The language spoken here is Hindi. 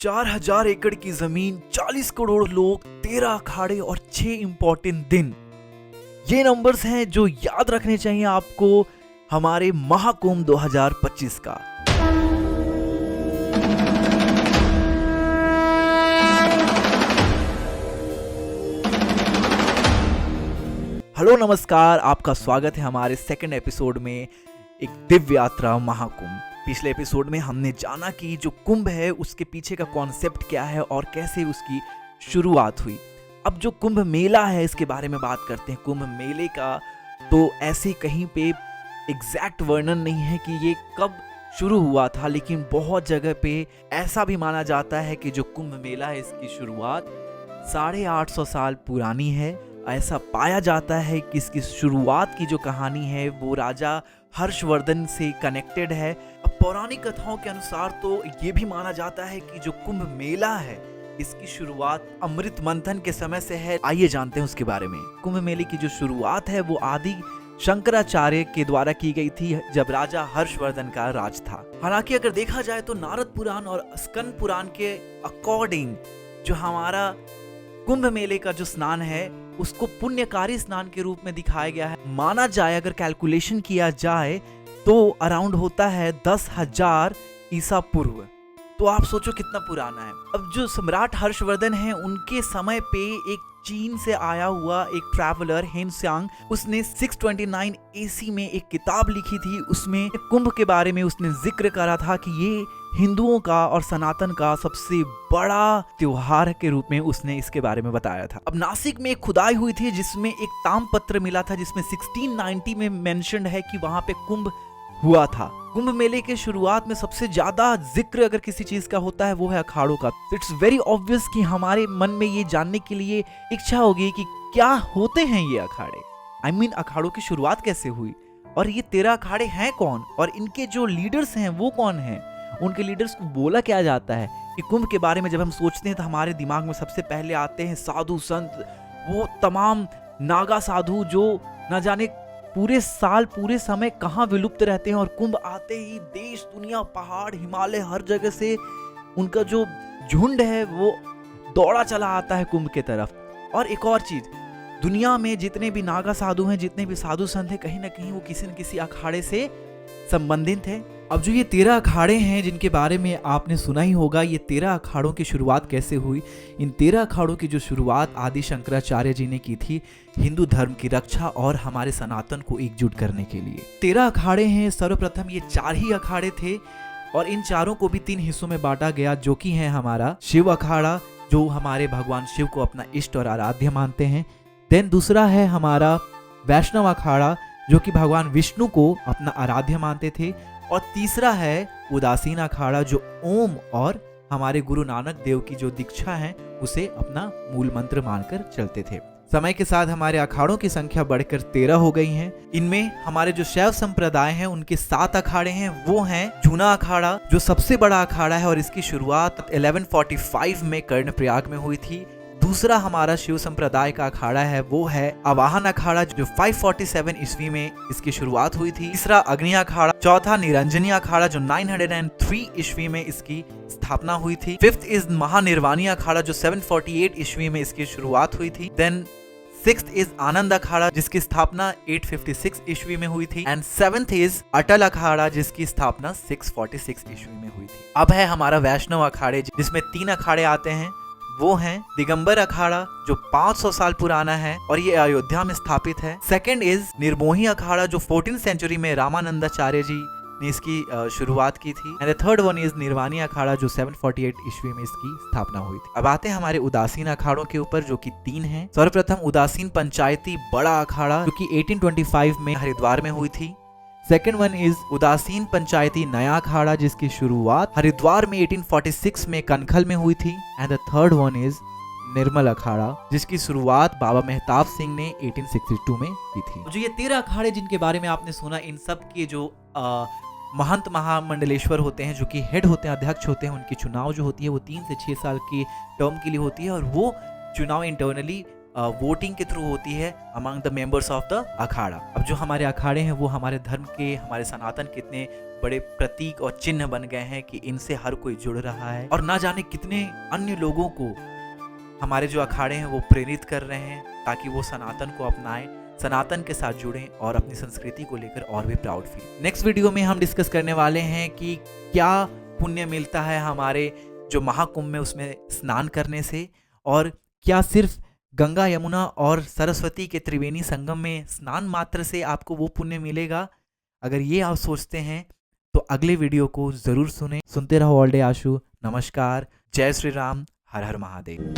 4000 एकड़ की जमीन, 40 करोड़ लोग, 13 अखाड़े और 6 इंपॉर्टेंट दिन। ये नंबर्स हैं जो याद रखने चाहिए आपको हमारे महाकुंभ 2025 का। हेलो नमस्कार, आपका स्वागत है हमारे सेकंड एपिसोड में, एक दिव्य यात्रा महाकुंभ। पिछले एपिसोड में हमने जाना कि जो कुंभ है उसके पीछे का कॉन्सेप्ट क्या है और कैसे उसकी शुरुआत हुई। अब जो कुंभ मेला है इसके बारे में बात करते हैं। कुंभ मेले का तो ऐसे कहीं पे एग्जैक्ट वर्णन नहीं है कि ये कब शुरू हुआ था, लेकिन बहुत जगह पे ऐसा भी माना जाता है कि जो कुंभ मेला है इसकी शुरुआत 850 साल पुरानी है। ऐसा पाया जाता है कि इसकी शुरुआत की जो कहानी है वो राजा हर्षवर्धन से कनेक्टेड है। अब पौराणिक कथाओं के अनुसार तो ये भी माना जाता है कि जो कुंभ मेला है इसकी शुरुआत अमृत मंथन के समय से है। आइए जानते हैं उसके बारे में। कुंभ मेले की जो शुरुआत है वो आदि शंकराचार्य के द्वारा की गई थी जब राजा हर्षवर्धन का राज था। हालांकि अगर देखा जाए तो नारद पुराण और स्कंद पुराण के अकॉर्डिंग जो हमारा कुंभ मेले का जो स्नान है उसको पुण्यकारी स्नान के रूप में दिखाया गया है। माना जाए, अगर कैलकुलेशन किया जाए तो अराउंड होता है 10,000 ईसा पूर्व। तो आप सोचो कितना पुराना है। अब जो सम्राट हर्षवर्धन है उनके समय पे एक चीन से आया हुआ एक ट्रैवलर हेनसांग, उसने 629 एसी में एक किताब लिखी थी। उसमें कुंभ के बारे में उसने जिक्र करा था कि ये हिंदुओं का और सनातन का सबसे बड़ा त्योहार के रूप में उसने इसके बारे में बताया था। अब नासिक में एक खुदाई हुई थी जिसमें एक ताम्रपत्र मिला था जिसमें 1690 में मेंशन्ड है कि वहां पे कुंभ हुआ था। कुंभ मेले के शुरुआत में सबसे ज्यादा जिक्र अगर किसी चीज का होता है वो है अखाड़ों का। इट्स वेरी ऑब्वियस कि हमारे मन में ये जानने के लिए इच्छा होगी कि क्या होते हैं ये अखाड़े। I mean, अखाड़ों की शुरुआत कैसे हुई और ये 13 अखाड़े हैं कौन और इनके जो लीडर्स हैं वो कौन हैं, उनके लीडर्स को बोला क्या जाता है। कि कुंभ के बारे में जब हम सोचते हैं तो हमारे दिमाग में सबसे पहले आते हैं साधु संत, वो तमाम नागा साधु जो न जाने पूरे साल पूरे समय कहाँ विलुप्त रहते हैं और कुंभ आते ही देश दुनिया पहाड़ हिमालय हर जगह से उनका जो झुंड है वो दौड़ा चला आता है कुंभ के तरफ। और एक और चीज, दुनिया में जितने भी नागा साधु हैं, जितने भी साधु संत हैं, कहीं ना कहीं वो किसी न किसी अखाड़े से संबंधित है। अब जो ये 13 अखाड़े हैं जिनके बारे में आपने सुना ही होगा, ये 13 अखाड़ों की शुरुआत कैसे हुई। इन 13 अखाड़ों की जो शुरुआत आदि शंकराचार्य जी ने की थी हिंदू धर्म की रक्षा और हमारे सनातन को एकजुट करने के लिए। 13 अखाड़े हैं। सर्वप्रथम ये 4 ही अखाड़े थे और इन चारों को भी 3 हिस्सों में बांटा गया, जो कि है हमारा शिव अखाड़ा जो हमारे भगवान शिव को अपना इष्ट और आराध्य मानते हैं। देन दूसरा है हमारा वैष्णव अखाड़ा जो कि भगवान विष्णु को अपना आराध्य मानते थे। और तीसरा है उदासीन अखाड़ा जो ओम और हमारे गुरु नानक देव की जो दीक्षा है उसे अपना मूल मंत्र मानकर चलते थे। समय के साथ हमारे अखाड़ों की संख्या बढ़कर 13 हो गई है। इनमें हमारे जो शैव संप्रदाय हैं उनके 7 अखाड़े हैं। वो हैं जूना अखाड़ा जो सबसे बड़ा अखाड़ा है और इसकी शुरुआत 1145 में कर्णप्रयाग में हुई थी। दूसरा हमारा शिव संप्रदाय का अखाड़ा है वो है अवाहन अखाड़ा जो 547 ईस्वी में इसकी शुरुआत हुई थी। तीसरा अग्नि अखाड़ा, चौथा निरंजनी अखाड़ा जो 903 ईस्वी में इसकी स्थापना हुई थी। फिफ्थ इज महानिर्वाणी अखाड़ा जो 748 ईस्वी में इसकी शुरुआत हुई थी। देन सिक्स्थ इज आनंद अखाड़ा जिसकी स्थापना 856 ईस्वी में हुई थी। एंड सेवेंथ इज अटल अखाड़ा जिसकी स्थापना 646 ईस्वी में हुई थी। अब है हमारा वैष्णव अखाड़े जिसमें 3 अखाड़े आते हैं। वो है दिगंबर अखाड़ा जो 500 साल पुराना है और ये अयोध्या में स्थापित है। सेकंड इज निर्मोही अखाड़ा जो 14th सेंचुरी में रामानंदाचार्य जी ने इसकी शुरुआत की थी। And the third one is Nirvani Akhara जो 748 ईस्वी में इसकी स्थापना हुई थी। अब आते हैं हमारे उदासीन अखाड़ों के ऊपर जो कि 3 हैं। सर्वप्रथम उदासीन पंचायती बड़ा अखाड़ा जो कि 1825 में हरिद्वार में हुई थी। सेकेंड वन इज उदासीन पंचायती नया अखाड़ा जिसकी शुरुआत हरिद्वार में 1846 में कनखल में हुई थी। And the third one is Nirmal Akhara जिसकी शुरुआत बाबा मेहताब सिंह ने 1862 में की थी। जो ये 13 अखाड़े जिनके बारे में आपने सुना, इन सब के जो महंत महामंडलेश्वर होते हैं जो कि हेड होते हैं, अध्यक्ष होते हैं, उनकी चुनाव जो होती है वो 3 से 6 साल की टर्म के लिए होती है और वो चुनाव इंटरनली वोटिंग के थ्रू होती है among the members of the akhara. अब जो हमारे अखाड़े हैं वो हमारे धर्म के, हमारे सनातन के इतने बड़े प्रतीक और चिन्ह बन गए हैं कि इनसे हर कोई जुड़ रहा है और ना जाने कितने अन्य लोगों को हमारे जो अखाड़े हैं वो प्रेरित कर रहे हैं ताकि वो सनातन को अपनाएं, सनातन के साथ जुड़ें और अपनी संस्कृति को लेकर और भी प्राउड फील। नेक्स्ट वीडियो में हम डिस्कस करने वाले हैं कि क्या पुण्य मिलता है हमारे जो महाकुंभ में उसमें स्नान करने से, और क्या सिर्फ गंगा यमुना और सरस्वती के त्रिवेणी संगम में स्नान मात्र से आपको वो पुण्य मिलेगा। अगर ये आप सोचते हैं तो अगले वीडियो को ज़रूर सुने। सुनते रहो ऑल डे आशु। नमस्कार, जय श्री राम, हर हर महादेव।